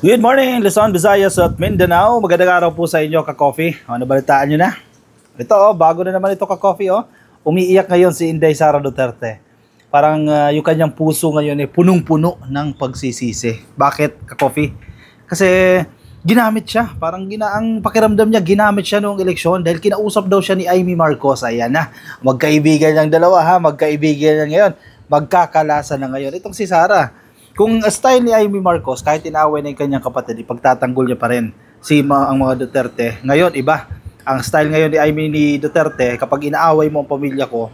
Good morning, Luzon, Visayas at Mindanao. Magandang araw po sa inyo, ka-coffee. Nabalitaan nyo na? Ito, bago na naman ito, ka-coffee. Umiiyak ngayon si Inday Sara Duterte. Parang yung kanyang puso ngayon punong-puno ng pagsisisi. Bakit, ka-coffee? Kasi ginamit siya. Parang ang pakiramdam niya, ginamit siya noong eleksyon dahil kinausap daw siya ni Amy Marcos. Ayan na, magkaibigan ng dalawa ha, magkaibigan na ngayon. Magkakalasa na ngayon. Itong si Sara. Kung style ni Amy Marcos, kahit inaway na yung kanyang kapatid, ipagtatanggol niya pa rin ang mga Duterte. Ngayon, iba. Ang style ngayon ni Amy ni Duterte, kapag inaaway mo ang pamilya ko,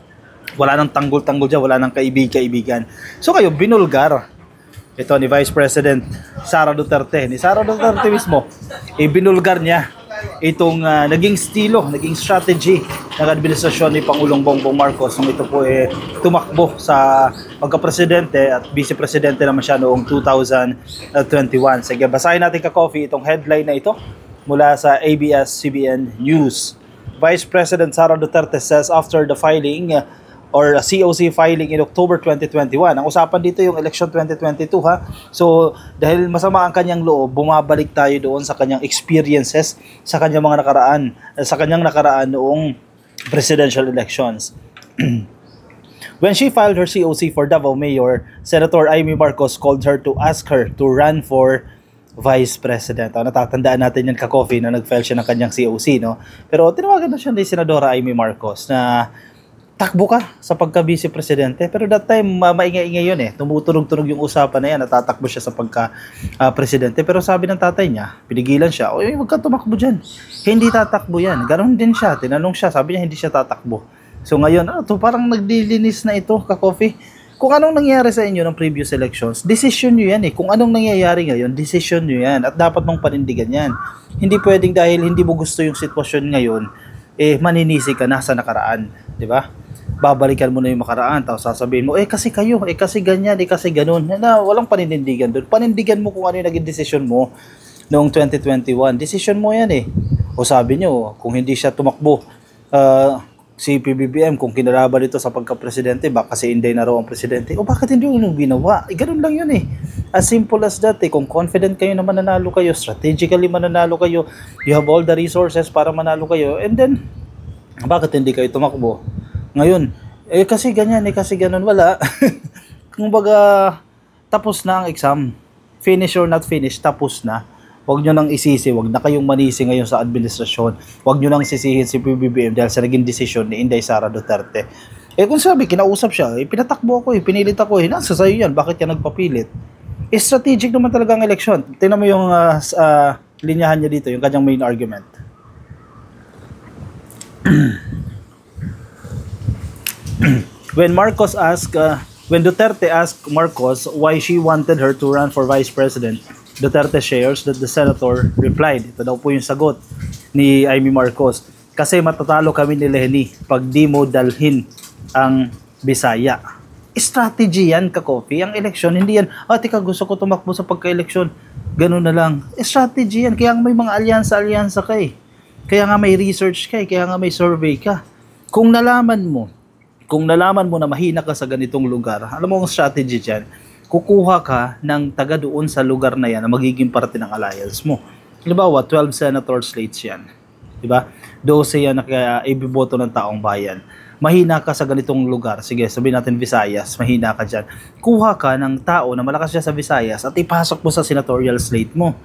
wala nang tanggol-tanggol dyan, wala nang kaibigan. So kayo, binulgar. Ito ni Vice President Sara Duterte. Ni Sara Duterte mismo, binulgar niya itong naging estilo, naging strategy ng administrasyon ni Pangulong Bongbong Marcos nung ito po tumakbo sa pagka-presidente at vice-presidente naman siya noong 2021. Sige, basahin natin ka-coffee itong headline na ito mula sa ABS-CBN News. Vice President Sara Duterte says after the filing or COC filing in October 2021. Ang usapan dito yung election 2022 ha. So dahil masama ang kanyang loob, bumabalik tayo doon sa kanyang experiences sa kanyang mga nakaraan noong presidential elections. When she filed her COC for Davao Mayor, Senator Amy Marcos called her to ask her to run for Vice President. Natatandaan natin yan ka-coffee na nag-file siya ng kanyang COC, no? Pero tinawagan na siya ni Senadora Amy Marcos na takbo ka sa pagka-vice presidente. Pero that time, maingay-ingay yun Tumutunog-tunog yung usapan na yan. Natatakbo siya sa pagka-presidente. Pero sabi ng tatay niya, pinigilan siya, "Oy, wag ka tumakbo dyan. Hindi tatakbo yan." Ganon din siya. Tinanong siya, sabi niya hindi siya tatakbo. So ngayon, parang nagdilinis na ito, ka-coffee. Kung anong nangyari sa inyo ng previous elections, decision nyo yan Kung anong nangyayari ngayon, decision nyo yan. At dapat mong panindigan yan. Hindi pwedeng dahil hindi mo gusto yung sitwasyon ngayon, maninisi ka na sa nakaraan. Diba? Babalikan mo na yung makaraan, tapos sasabihin mo, kasi kayo, kasi ganyan, kasi ganun. Walang paninindigan doon. Panindigan mo kung ano yung naging desisyon mo noong 2021. Desisyon mo yan O sabi nyo, kung hindi siya tumakbo, si PBBM, kung kinalaban dito sa pagka-presidente, baka si Inday na raw ang presidente. O bakit hindi yung ginawa? Ganun lang yun As simple as that Kung confident kayo na mananalo kayo, strategically mananalo kayo, you have all the resources para manalo kayo, and then, bakit hindi kayo tumakbo? Ngayon, kasi ganyan, kasi ganun, wala. Kung baga, tapos na ang exam. Finish or not finish, tapos na. Huwag nyo nang isisi, huwag na kayong manisi ngayon sa administrasyon. Huwag nyo nang sisihin si PBBM dahil sa naging desisyon ni Inday Sara Duterte. Kung sabi, kinausap siya, pinatakbo ako, pinilit ako, nasa sa'yo yan, bakit yan nagpapilit? Strategic naman talaga ang eleksyon. Tingnan mo yung linyahan niya dito, yung kanyang main argument. When Duterte asked Marcos why she wanted her to run for vice president, Duterte shares that the senator replied. Ito daw po yung sagot ni Amy Marcos. Kasi matatalo kami ni Leni pag di mo dalhin ang Bisaya. Strategy yan, ka-coffee. Ang eleksyon, hindi yan, tika, gusto ko tumakbo sa pagka-eleksyon. Ganun na lang. Strategy yan. Kaya may mga alyansa ka Kaya nga may research ka kaya nga may survey ka. Kung nalaman mo na mahina ka sa ganitong lugar, alam mo ang strategy dyan, kukuha ka ng taga doon sa lugar na yan na magiging parte ng alliance mo. Halimbawa, 12 senator slates yan. Diba? 12 yan na kaya ibiboto ng taong bayan. Mahina ka sa ganitong lugar. Sige, sabihin natin Visayas, mahina ka dyan. Kuha ka ng tao na malakas siya sa Visayas at ipasok mo sa senatorial slate mo.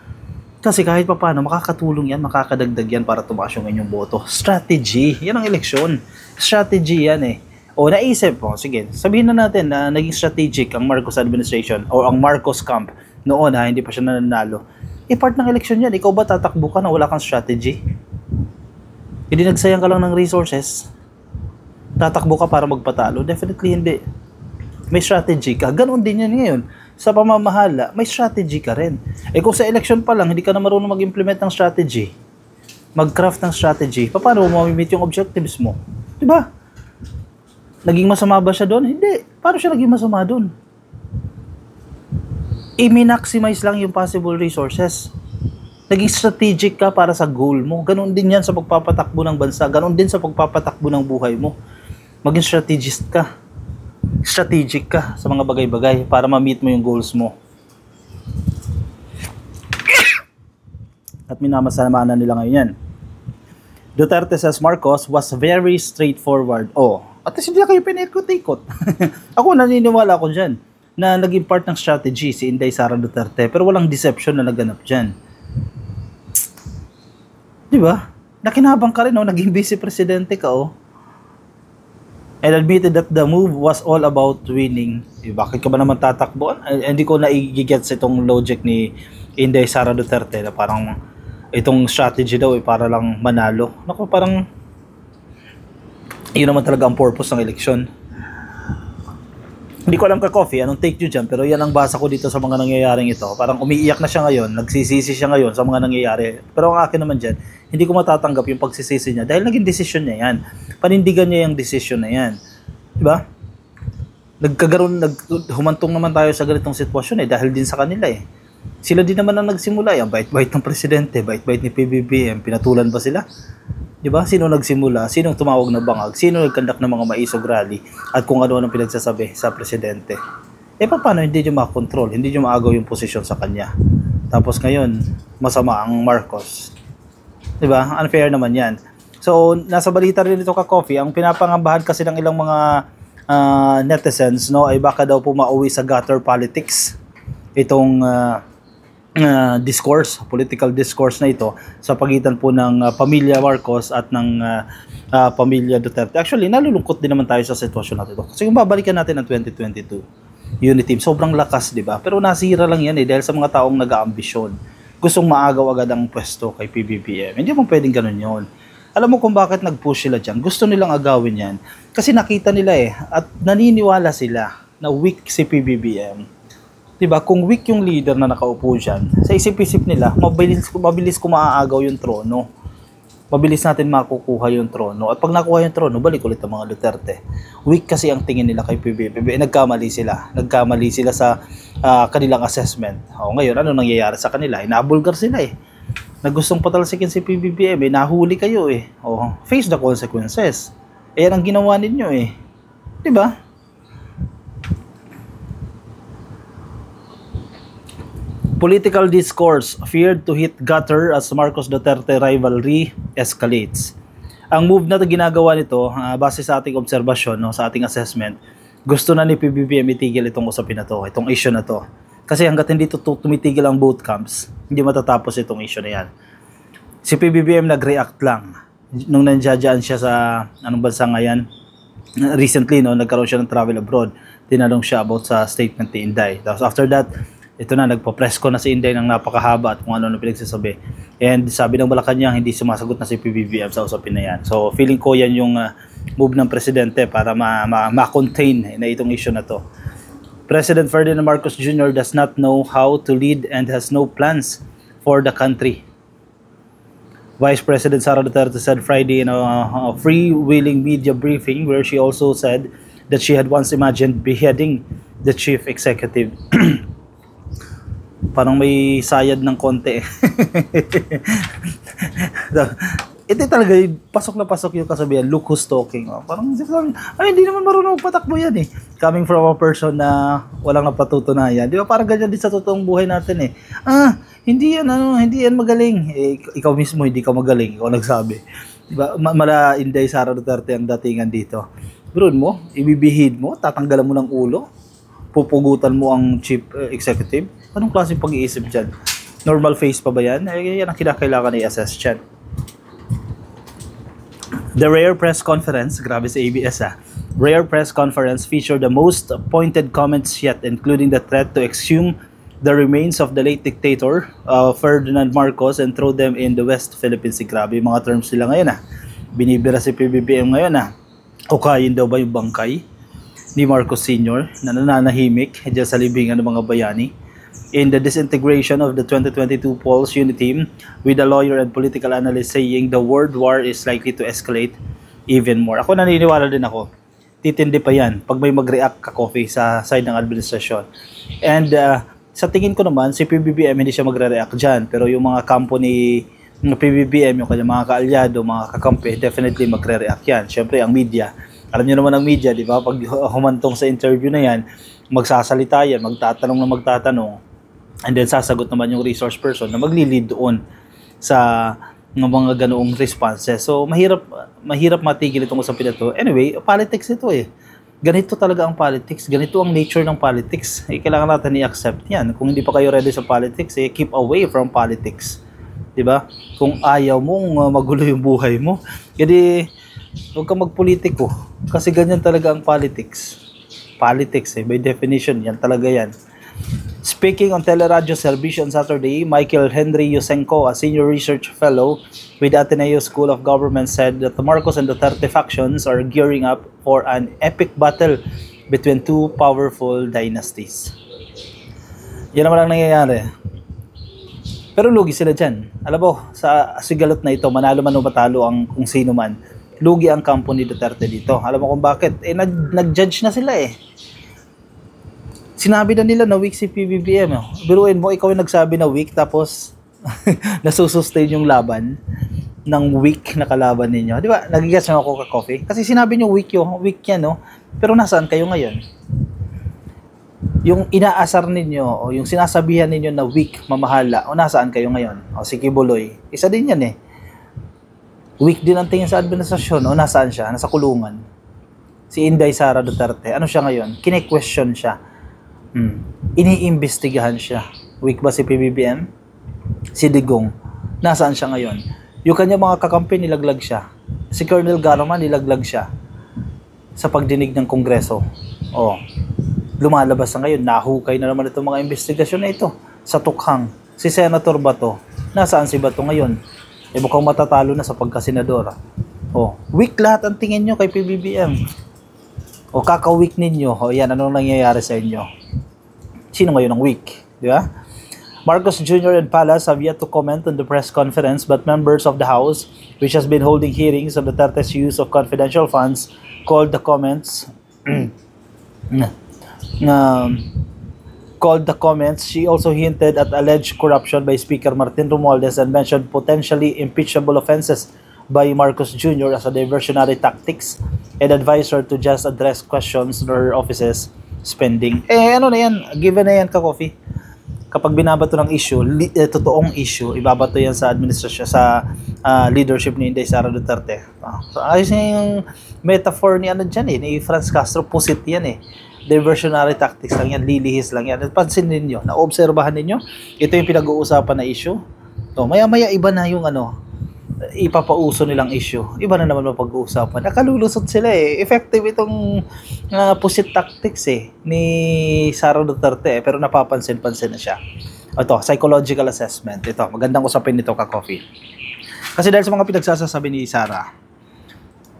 Kasi kahit pa paano, makakatulong yan, makakadagdag yan para tumaas yung inyong boto. Strategy. Yan ang eleksyon. Strategy yan O naisip mo, sige, sabihin na natin na naging strategic ang Marcos administration o ang Marcos camp noon hindi pa siya nananalo. Part ng election yan, ikaw ba tatakbo ka na wala kang strategy? Hindi nagsayang ka lang ng resources? Tatakbo ka para magpatalo? Definitely hindi. May strategy ka. Ganon din yan ngayon. Sa pamamahala, may strategy ka rin. Kung sa election pa lang, hindi ka na marunong mag-implement ng strategy, mag-craft ng strategy, paano mo ma-meet yung objectives mo? Diba? Naging masama ba siya doon? Hindi. Paano siya naging masama doon? I-maximize lang yung possible resources. Naging strategic ka para sa goal mo. Ganon din yan sa pagpapatakbo ng bansa. Ganon din sa pagpapatakbo ng buhay mo. Maging strategist ka. Strategic ka sa mga bagay-bagay para ma-meet mo yung goals mo. At minamasalamaan na nila ngayon yan. Duterte says Marcos was very straightforward. Oh, at least hindi na kayo pinikot-ikot. Ako naniniwala ko dyan na naging part ng strategy si Inday Sara Duterte, pero walang deception na naganap dyan. Di ba? Nakinabang ka rin, naging vice presidente ka, and admitted that the move was all about winning. Bakit ka ba naman tatakbo? Hindi ko na-i-gets itong logic ni Inday Sara Duterte na parang itong strategy daw para lang manalo. Naku, parang yun naman talaga ang purpose ng eleksyon. Hindi ko alam ka-coffee, anong take nyo dyan, pero yan ang basa ko dito sa mga nangyayaring ito. Parang umiiyak na siya ngayon, nagsisisi siya ngayon sa mga nangyayari. Pero ang akin naman dyan, hindi ko matatanggap yung pagsisisi niya dahil naging desisyon niya yan. Panindigan niya yung desisyon na yan. Diba? Humantong naman tayo sa ganitong sitwasyon dahil din sa kanila Sila din naman ang nagsimula. Ang bait-bait ng presidente, bait-bait ni PBBM, pinatulan ba sila? Diba? Sino nagsimula? Sino tumawag na bangag? Sino nagkandak ng mga maisog rally? At kung ano-ano pinagsasabi sa presidente? Paano hindi nyo makakontrol? Hindi nyo maagaw yung posisyon sa kanya? Tapos ngayon, masama ang Marcos. Diba? Unfair naman yan. So, nasa balita rin ito ka-coffee. Ang pinapangambahan kasi ng ilang mga netizens, ay baka daw po mauwi sa gutter politics itong discourse, political discourse na ito sa pagitan po ng pamilya Marcos at ng pamilya Duterte. Actually, nalulungkot din naman tayo sa sitwasyon natin ito. Kasi kung babalikan natin ang 2022 unity team, sobrang lakas, di ba? Pero nasira lang yan dahil sa mga taong nag-aambisyon. Gustong maagaw agad ang pwesto kay PBBM. Hindi mo pwedeng ganun yun. Alam mo kung bakit nag-push sila dyan? Gusto nilang agawin yan. Kasi nakita nila at naniniwala sila na weak si PBBM. Diba, kung weak yung leader na nakaupo dyan, sa isip-isip nila, mabilis ko maaagaw yung trono. Mabilis natin makukuha yung trono. At pag nakuha yung trono, balik ulit ang mga Duterte. Weak kasi ang tingin nila kay PBBM. Nagkamali sila. Nagkamali sila sa kanilang assessment. Ngayon, ano nangyayari sa kanila? Nabulgar sila na gustong patalsikin si PBBM. Nahuli kayo face the consequences. Yan ang ginawa ninyo Diba? Political discourse feared to hit gutter as Marcos Duterte rivalry escalates. Ang move na ginagawa nito, base sa ating obserbasyon, sa ating assessment, gusto na ni PBBM itigil itong usapin na to, itong issue na to. Kasi hanggat hindi tumitigil ang both camps, hindi matatapos itong issue na yan. Si PBBM nag-react lang nung nandiyan siya sa anong bansa ngayon. Recently, nagkaroon siya ng travel abroad. Tinanong siya about sa statement ni Inday. Tapos after that, ito na, nagpa-press ko na si Inday ng napakahaba at kung ano pinagsasabi. And sabi ng Malacanang, hindi sumasagot na si PBBM sa usapin na yan. So feeling ko yan yung move ng presidente para ma-contain na itong issue na to. President Ferdinand Marcos Jr. does not know how to lead and has no plans for the country. Vice President Sara Duterte said Friday in a free-wheeling media briefing where she also said that she had once imagined beheading the chief executive. Parang may sayad ng konti. Ito talaga, pasok na pasok yung kasabihan, look who's talking. Parang, hindi naman marunong patakbo yan Coming from a person na walang napatutunayan. Di ba, parang ganyan din sa totoong buhay natin hindi yan magaling. Ikaw mismo, hindi ka magaling. Ikaw nagsabi. Di ba, mala Inday Sara Duterte ang datingan dito. Broon mo, ibibihid mo, tatanggalan mo ng ulo, pupugutan mo ang chief executive. Anong klaseng pag-iisip dyan? Normal face pa ba yan? Yan ang kinakailangan i-assess dyan. The rare press conference, grabe sa ABS rare press conference featured the most pointed comments yet, including the threat to exhume the remains of the late dictator, Ferdinand Marcos, and throw them in the West Philippine Sea. Grabe yung mga terms nila ngayon Binibira si PBBM ngayon Ukayin daw ba yung bangkay ni Marcos Sr. na nananahimik dyan sa libingan ng mga bayani? In the disintegration of the 2022 polls unity team, with a lawyer and political analyst saying the world war is likely to escalate even more. Ako naniniwala din ako, titindi pa yan pag may mag-react ka-coffee sa side ng administrasyon. And sa tingin ko naman, si PBBM hindi siya magre-react dyan, pero yung mga kampo ni PBBM, yung kanyang mga kaalyado, mga kakampi, definitely magre-react yan. Siyempre, ang media, alam niyo naman ang media, di ba? Pag humantong sa interview na yan, magsasalita yan, magtatanong, and then sasagot naman yung resource person na magli-lead doon. sa mga ganoong responses. So, mahirap matigil itong usapin na to. Anyway, politics ito eh. Ganito talaga ang politics. Ganito ang nature ng politics. Kailangan natin i-accept yan. Kung hindi pa kayo ready sa politics, keep away from politics. Diba? Kung ayaw mong magulo yung buhay mo, hindi, huwag kang magpolitiko. Kasi ganyan talaga ang politics. Politics by definition, yan talaga yan. Speaking on Teleradyo Service on Saturday, Michael Henry Yusenko, a senior research fellow with Ateneo School of Government, said that the Marcos and Duterte factions are gearing up for an epic battle between two powerful dynasties. Yan naman ang nangyayari. Pero lugi sila dyan. Alam mo, sa sigalot na ito, manalo man o matalo ang kung sino man, lugi ang kampo ni Duterte dito. Alam mo kung bakit? Nag-judge na sila eh. Sinabi na nila na weak si PBBM. Biruin mo, ikaw yung nagsabi na weak, tapos nasusustain yung laban ng weak na kalaban ninyo. Di ba? Nagigas na ako ka-coffee. Kasi sinabi nyo weak yan, no? Pero nasaan kayo ngayon? Yung inaasar ninyo, o yung sinasabihan ninyo na weak, mamahala, o nasaan kayo ngayon? O si Kibuloy, isa din yan eh. Weak din ang tingin sa administrasyon, o nasaan siya? Nasa kulungan. Si Inday Sara Duterte, ano siya ngayon? Kine-question siya. Iniimbestigahan siya. Weak ba si PBBM? Si Digong, nasaan siya ngayon? Yung kanya mga kakampi, nilaglag siya. Si Colonel Garma, nilaglag siya sa pagdinig ng Kongreso. Lumalabas na ngayon, nahukay na naman itong mga investigasyon na ito sa tukhang. Si Senator Bato, nasaan si Bato ngayon? Mukhang matatalo na sa pagkasenador. Weak lahat ang tingin nyo kay PBBM. Kaka-weak ninyo. Yan, anong nangyayari sa inyo? Sino ngayon ang weak? Di ba? Marcos Jr. and Palace have yet to comment on the press conference, but members of the House, which has been holding hearings on Duterte's use of confidential funds, called the comments. She also hinted at alleged corruption by Speaker Martin Romualdez and mentioned potentially impeachable offenses by Marcos Jr. as a diversionary tactics and advised her to just address questions on her office's spending. Ano na yan? Given na yan ka-coffee. Kapag binabato ng issue, totoong issue, ibabato yan sa administrasyon, sa leadership ni Inday Sara Duterte. Ayos na yung metaphor ni dyan ni Franz Castro, pusit yan Diversionary tactics lang yan, lilihis lang yan. Pansin ninyo, naobserbahan ninyo, ito yung pinag-uusapan na issue. Maya-maya iba na yung ipapauso nilang issue. Iba na naman mapag-uusapan. Nakalulusot sila Effective itong pusit tactics ni Sara Duterte pero napapansin-pansin na siya. Ito, psychological assessment. Ito, magandang usapin nito ka-coffee. Kasi dahil sa mga pinagsasasabi ni Sara,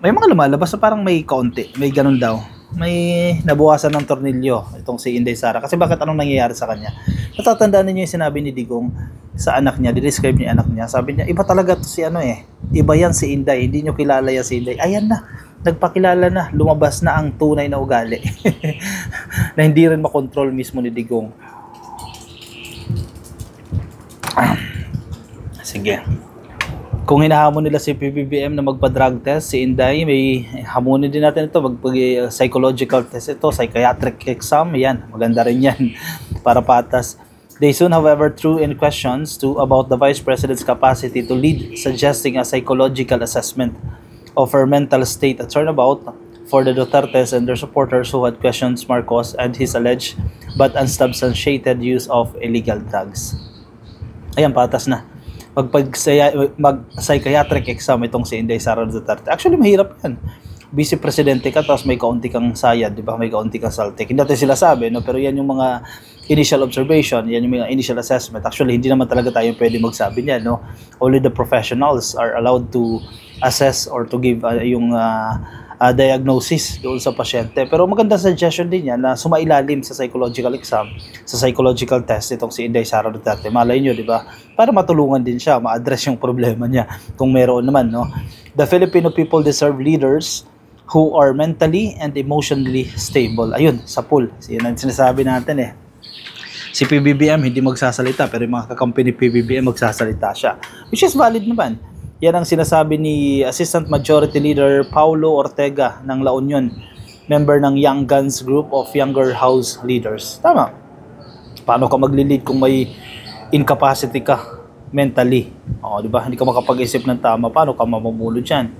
may mga lumalabas na parang may kaunti, may ganun daw. May nabuwasan ng tornilyo itong si Inday Sara. Kasi bakit anong nangyayari sa kanya? Natatandaan niyo yung sinabi ni Digong sa anak niya, describe niya anak niya. Sabi niya, iba talaga to si iba yan si Inday, hindi niyo kilala yan si Inday. Ayan na, nagpakilala na, lumabas na ang tunay na ugali. Na hindi rin makontrol mismo ni Digong. Sige. Kung hinahamon nila si PBBM na magpa-drug test, si Inday, may hamunin din natin ito, psychological test ito, psychiatric exam, yan, maganda rin yan, para patas. They soon, however, threw in questions about the Vice President's capacity to lead, suggesting a psychological assessment of her mental state, a turnabout for the Dutertes and their supporters who had questioned Marcos and his alleged but unsubstantiated use of illegal drugs. Ayan, patas na. Mag-psychiatric exam itong si Inday Sara Duterte. Actually, mahirap yan. Vice Presidente ka, tapos may kaunti kang sayad, di ba? May kaunti kang saltik. Hindi natin sila sabi, no? Pero yan yung mga initial observation, yan yung mga initial assessment. Actually, hindi naman talaga tayo pwede magsabi niyan, no? Only the professionals are allowed to assess or to give yung diagnosis doon sa pasyente. Pero magandang suggestion din yan na sumailalim sa psychological exam, sa psychological test itong si Inday Sara Duterte. Malay nyo, di ba? Para matulungan din siya, ma-address yung problema niya kung meron naman, no? The Filipino people deserve leaders who are mentally and emotionally stable. Ayun, sa pool. Yan ang sinasabi natin Si PBBM hindi magsasalita, pero yung mga kakampi ni PBBM magsasalita siya. Which is valid naman. Yan ang sinasabi ni Assistant Majority Leader Paulo Ortega ng La Union, member ng Young Guns Group of Younger House Leaders. Tama. Paano ka magli-lead kung may incapacity ka? mentally. O, di ba? Hindi ka makapag-isip ng tama. Paano ka mamumulo dyan?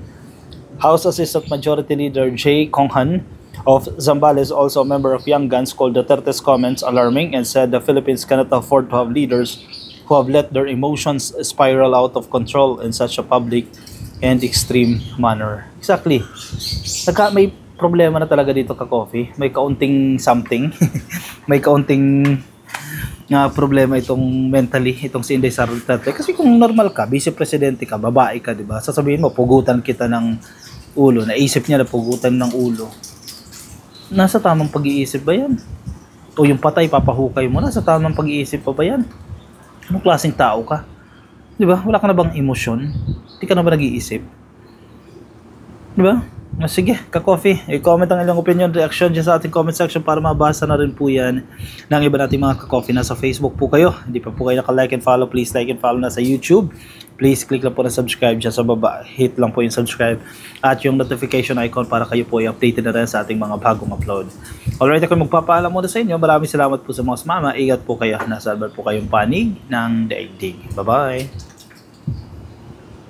House Assistant Majority Leader Jay Konghan of Zambales, also a member of Young Guns, called Duterte's comments alarming and said the Philippines cannot afford to have leaders who have let their emotions spiral out of control in such a public and extreme manner. Exactly. May problema na talaga dito ka-coffee. May kaunting something. May kaunting problema itong mentally, itong si Inday Sara Duterte. Kasi kung normal ka, vice presidente ka, babae ka, di ba? Sasabihin mo, pugutan kita ng ulo. Naisip niya na pugutan ng ulo. Nasa tamang pag-iisip ba yan? O yung patay, papahukay mo, nasa tamang pag-iisip pa ba yan? Anong klaseng tao ka? Di ba? Wala ka na bang emosyon? Hindi ka na ba nag-iisip? Di ba? Sige, ka-coffee. I-comment ang ilang opinion, reaction dyan sa ating comment section para mabasa na rin po yan ng iba nating mga ka-coffee. Nasa Facebook po kayo. Hindi pa po kayo naka-like and follow. Please like and follow na sa YouTube. Please click lang po na subscribe dyan sa baba. Hit lang po yung subscribe at yung notification icon para kayo po i-updated na rin sa ating mga bagong upload. Alright, ako magpapaalam muna sa inyo. Maraming salamat po sa mga sumama. Ingat po kayo. Nasa albar po kayong panig ng daigdig. Bye-bye!